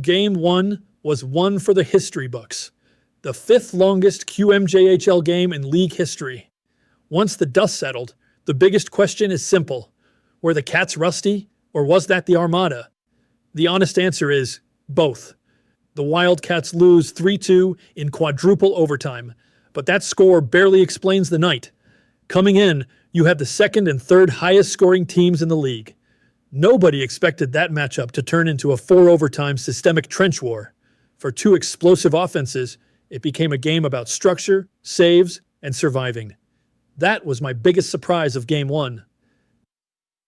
Game 1 was one for the history books. The fifth longest QMJHL game in league history. Once the dust settled, the biggest question is simple. Were the Cats rusty, or was that the Armada? The honest answer is both. The Wildcats lose 3-2 in quadruple overtime, but that score barely explains the night. Coming in, you had the second and third highest scoring teams in the league. Nobody expected that matchup to turn into a 4-overtime systemic trench war. For two explosive offenses, it became a game about structure, saves, and surviving. That was my biggest surprise of Game 1.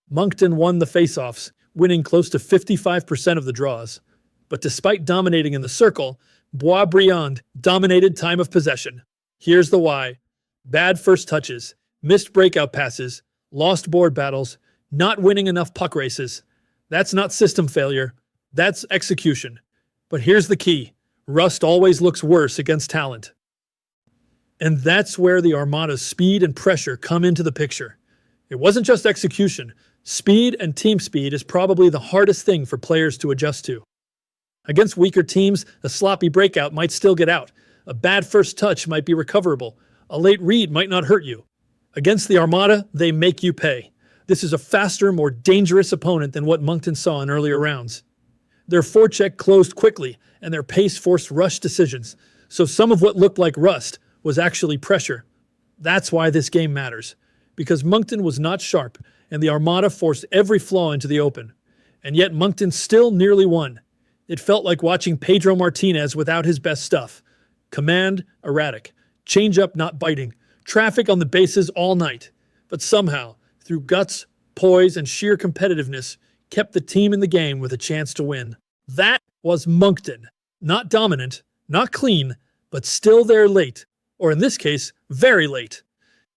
Moncton won the faceoffs, winning close to 55% of the draws. But despite dominating in the circle, Boisbriand dominated time of possession. Here's the why. Bad first touches, missed breakout passes, lost board battles, not winning enough puck races. That's not system failure. That's execution. But here's the key. Rust always looks worse against talent. And that's where the Armada's speed and pressure come into the picture. It wasn't just execution. Speed and team speed is probably the hardest thing for players to adjust to. Against weaker teams, a sloppy breakout might still get out. A bad first touch might be recoverable. A late read might not hurt you. Against the Armada, they make you pay. This is a faster, more dangerous opponent than what Moncton saw in earlier rounds. Their forecheck closed quickly, and their pace forced rush decisions. So some of what looked like rust was actually pressure. That's why this game matters. Because Moncton was not sharp, and the Armada forced every flaw into the open. And yet Moncton still nearly won. It felt like watching Pedro Martinez without his best stuff. Command, erratic. Change-up not biting. Traffic on the bases all night. But somehow, through guts, poise, and sheer competitiveness, kept the team in the game with a chance to win. That was Moncton. Not dominant, not clean, but still there late. Or in this case, very late.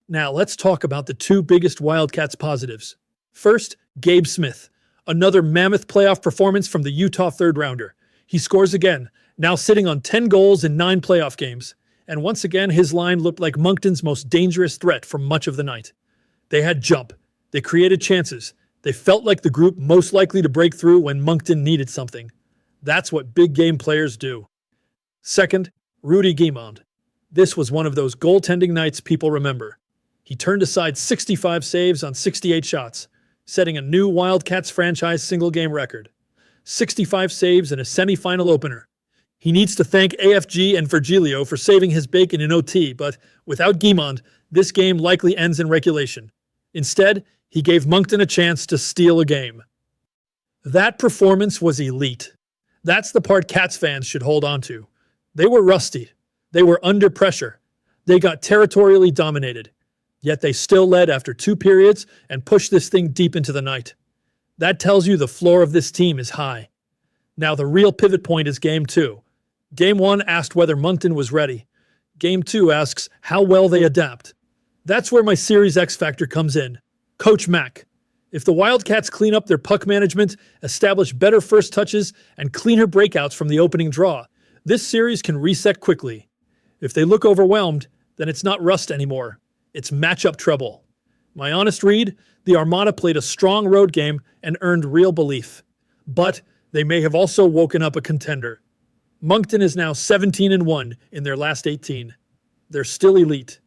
Now let's talk about the two biggest Wildcats positives. First, Gabe Smith. Another mammoth playoff performance from the Utah third-rounder. He scores again, now sitting on 10 goals in 9 playoff games. And once again, his line looked like Moncton's most dangerous threat for much of the night. They had jump. They created chances. They felt like the group most likely to break through when Moncton needed something. That's what big game players do. Second, Rudy Guimond. This was one of those goaltending nights people remember. He turned aside 65 saves on 68 shots, setting a new Wildcats franchise single-game record. 65 saves in a semifinal opener. He needs to thank AFG and Virgilio for saving his bacon in OT, but without Guimond, this game likely ends in regulation. Instead, he gave Moncton a chance to steal a game. That performance was elite. That's the part Cats fans should hold on to. They were rusty. They were under pressure. They got territorially dominated. Yet they still led after 2 periods and pushed this thing deep into the night. That tells you the floor of this team is high. Now the real pivot point is Game 2. Game 1 asked whether Moncton was ready. Game 2 asks how well they adapt. That's where my Series X factor comes in. Coach Mack. If the Wildcats clean up their puck management, establish better first touches, and cleaner breakouts from the opening draw, this series can reset quickly. If they look overwhelmed, then it's not rust anymore. It's matchup trouble. My honest read, the Armada played a strong road game and earned real belief. But they may have also woken up a contender. Moncton is now 17-1 in their last 18. They're still elite.